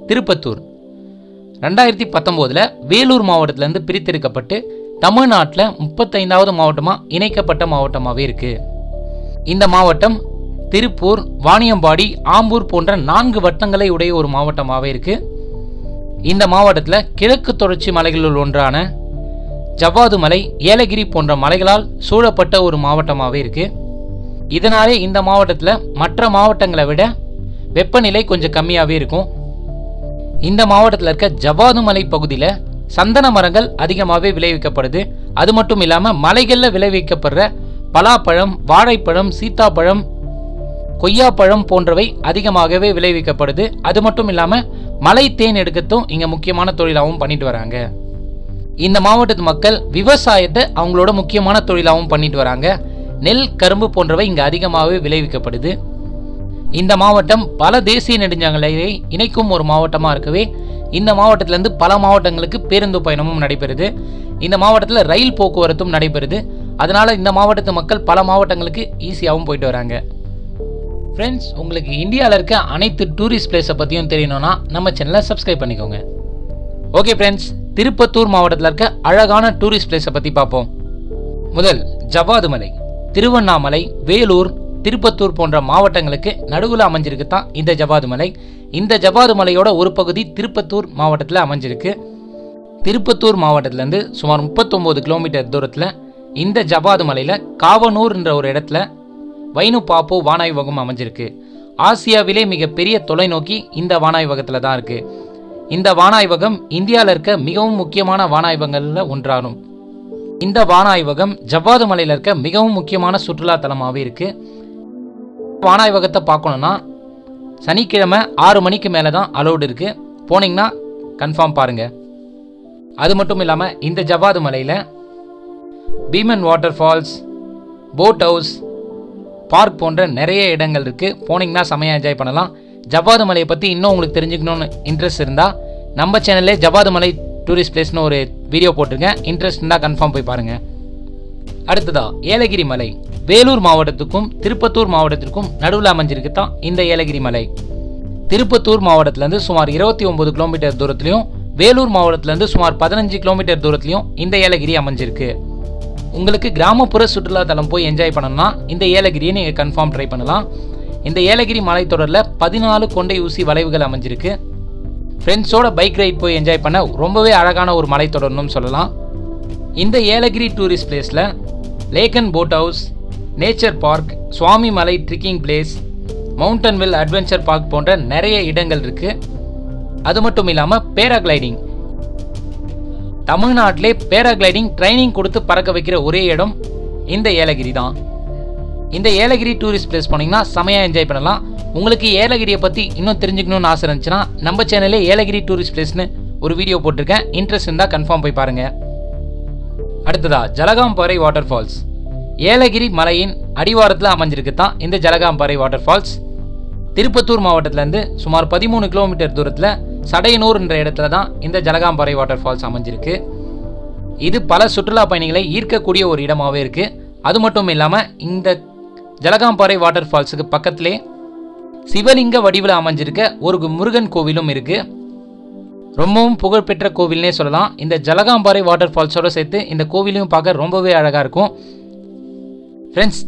திருப்பத்தூர் 2019 வேலூர் மாவட்டத்திலேருந்து பிரித்தெடுக்கப்பட்டு தமிழ்நாட்டில் 35வது மாவட்டமாக இணைக்கப்பட்ட மாவட்டமாகவே இருக்குது. இந்த மாவட்டம் திருப்பூர், வாணியம்பாடி, ஆம்பூர் போன்ற 4 வட்டங்களை உடைய ஒரு மாவட்டமாகவே இருக்குது. இந்த மாவட்டத்தில் கிழக்கு தொடர்ச்சி மலைகளுள் ஒன்றான ஜவ்வாது மலை, ஏலகிரி போன்ற மலைகளால் சூழப்பட்ட ஒரு மாவட்டமாகவே இருக்குது. இதனாலே இந்த மாவட்டத்தில் மற்ற மாவட்டங்களை விட வெப்பநிலை கொஞ்சம் கம்மியாகவே இருக்கும். இந்த மாவட்டத்தில் இருக்க ஜவ்வாது மலை பகுதியில் சந்தன மரங்கள் அதிகமாகவே விளைவிக்கப்படுது. அது மட்டும் இல்லாமல் மலைகளில் விளைவிக்கப்படுற பலாப்பழம், வாழைப்பழம், சீத்தாப்பழம், கொய்யாப்பழம் போன்றவை அதிகமாகவே விளைவிக்கப்படுது. அது மட்டும் இல்லாமல் மலை தேன் எடுக்கத்தும் இங்கே முக்கியமான தொழிலாகவும் பண்ணிட்டு வராங்க. இந்த மாவட்டத்து மக்கள் விவசாயத்தை அவங்களோட முக்கியமான தொழிலாகவும் பண்ணிட்டு வராங்க. நெல், கரும்பு போன்றவை இங்கே அதிகமாகவே விளைவிக்கப்படுது. இந்த மாவட்டம் பல தேசிய நெடுஞ்சாலையை இணைக்கும் ஒரு மாவட்டமாக இருக்கவே இந்த மாவட்டத்திலேருந்து பல மாவட்டங்களுக்கு பேருந்து பயணமும் நடைபெறுது. இந்த மாவட்டத்தில் ரயில் போக்குவரத்தும் நடைபெறுது. அதனால் இந்த மாவட்டத்து மக்கள் பல மாவட்டங்களுக்கு ஈஸியாகவும் போயிட்டு வராங்க. ஃப்ரெண்ட்ஸ், உங்களுக்கு இந்தியாவில் இருக்க அனைத்து டூரிஸ்ட் பிளேஸை பற்றியும் தெரியணும்னா நம்ம சேனலை சப்ஸ்கிரைப் பண்ணிக்கோங்க. ஓகே ஃப்ரெண்ட்ஸ், திருப்பத்தூர் மாவட்டத்தில் இருக்க அழகான டூரிஸ்ட் பிளேஸை பற்றி பார்ப்போம். முதல் ஜவ்வாது மலை. திருவண்ணாமலை, வேலூர், திருப்பத்தூர் போன்ற மாவட்டங்களுக்கு நடுவில் அமைஞ்சிருக்கு தான் இந்த ஜவ்வாது மலை. இந்த ஜவ்வாது மலையோட ஒரு பகுதி திருப்பத்தூர் மாவட்டத்தில் அமைஞ்சிருக்கு. திருப்பத்தூர் மாவட்டத்திலேருந்து சுமார் 39 கிலோமீட்டர் தூரத்தில் இந்த ஜவ்வாது மலையில் காவனூர் என்ற ஒரு இடத்துல வைனு பாப்பு வானாய்வகம் அமைஞ்சிருக்கு. ஆசியாவிலே மிகப்பெரிய தொலைநோக்கி இந்த வானாய்வகத்தில் தான் இருக்குது. இந்த வானாய்வகம் இந்தியாவில் இருக்க மிகவும் முக்கியமான வானாய்வகங்களில் ஒன்றாகும். இந்த வானாய்வகம் ஜவ்வாது மலையில் இருக்க மிகவும் முக்கியமான சுற்றுலா தலமாகவே இருக்குது. வானாய்வகத்தை பார்க்கணுன்னா சனிக்கிழமை 6 மணிக்கு மேலே தான் அலோடு இருக்குது. போனீங்கன்னா கன்ஃபார்ம் பாருங்கள். அது மட்டும் இல்லாமல் இந்த ஜவ்வாது மலையில் Bheeman water falls, boat house, park போன்ற நிறைய இடங்கள் இருக்குது. போனீங்கன்னா செமையாக என்ஜாய் பண்ணலாம். ஜவ்வாது மலையை பற்றி இன்னும் உங்களுக்கு தெரிஞ்சுக்கணுன்னு இன்ட்ரெஸ்ட் இருந்தால் நம்ம சேனல்லே ஜவ்வாது மலை டூரிஸ்ட் பிளேஸ்னு ஒரு வீடியோ போட்டிருக்கேன். இன்ட்ரெஸ்ட் இருந்தால் கன்ஃபார்ம் போய் பாருங்கள். அடுத்ததா ஏலகிரி மலை. வேலூர் மாவட்டத்துக்கும் திருப்பத்தூர் மாவட்டத்திற்கும் நடுவில் அமைஞ்சிருக்கு தான் இந்த ஏலகிரி மலை. திருப்பத்தூர் மாவட்டத்திலேருந்து சுமார் 29 கிலோமீட்டர் தூரத்துலையும், வேலூர் மாவட்டத்திலேருந்து சுமார் 15 கிலோமீட்டர் தூரத்துலையும் இந்த ஏலகிரி அமைஞ்சிருக்கு. உங்களுக்கு கிராமப்புற சுற்றுலா தலம் போய் என்ஜாய் பண்ணணும்னா இந்த ஏலகிரியை நீங்கள் கன்ஃபார்ம் ட்ரை பண்ணலாம். இந்த ஏலகிரி மலைத்தொடரில் 14 கொண்டை ஊசி வளைவுகள் அமைஞ்சிருக்கு. ஃப்ரெண்ட்ஸோட பைக் ரைட் போய் என்ஜாய் பண்ண ரொம்பவே அழகான ஒரு மலைத்தொடர்னு சொல்லலாம். இந்த ஏலகிரி டூரிஸ்ட் பிளேஸில் lake and boat house, nature park, Swamimalai trekking place, mountain வில் அட்வென்ச்சர் பார்க் போன்ற நிறைய இடங்கள் இருக்குது. அது மட்டும் இல்லாமல் பேராகிளைடிங். தமிழ்நாட்டிலே பேராகிளைடிங் ட்ரைனிங் கொடுத்து பறக்க வைக்கிற ஒரே இடம் இந்த ஏலகிரி தான். இந்த ஏலகிரி டூரிஸ்ட் பிளேஸ் போனீங்கன்னா செமையாக என்ஜாய் பண்ணலாம். உங்களுக்கு ஏலகிரியை பற்றி இன்னும் தெரிஞ்சுக்கணும்னு ஆசை இருந்துச்சுன்னா நம்ம சேனலே ஏலகிரி டூரிஸ்ட் பிளேஸ்னு ஒரு வீடியோ போட்டிருக்கேன். இன்ட்ரெஸ்ட் இருந்தால் கன்ஃபார்ம் போய் பாருங்கள். அடுத்ததா ஜலகாம்பாறை வாட்டர் ஃபால்ஸ். ஏலகிரி மலையின் அடிவாரத்தில் அமைஞ்சிருக்கு தான் இந்த ஜலகாம்பாறை வாட்டர் ஃபால்ஸ். திருப்பத்தூர் மாவட்டத்திலேருந்து சுமார் 13 கிலோமீட்டர் தூரத்தில் சடையனூர் என்ற இடத்துல தான் இந்த ஜலகாம்பாறை வாட்டர் ஃபால்ஸ் அமைஞ்சிருக்கு. இது பல சுற்றுலா பயணிகளை ஈர்க்கக்கூடிய ஒரு இடமாகவே இருக்குது. அது மட்டும் இல்லாமல் இந்த ஜலகாம்பாறை வாட்டர் ஃபால்ஸுக்கு பக்கத்திலே சிவலிங்க வடிவில் அமைஞ்சிருக்க ஒரு முருகன் கோவிலும் இருக்குது. ரொம்பவும் புகழ்பெற்ற கோவில்னே சொல்லலாம். இந்த ஜலகாம்பாறை வாட்டர் ஃபால்ஸோடு சேர்த்து இந்த கோவிலையும் பார்க்க ரொம்பவே அழகாக இருக்கும். ஃப்ரெண்ட்ஸ்,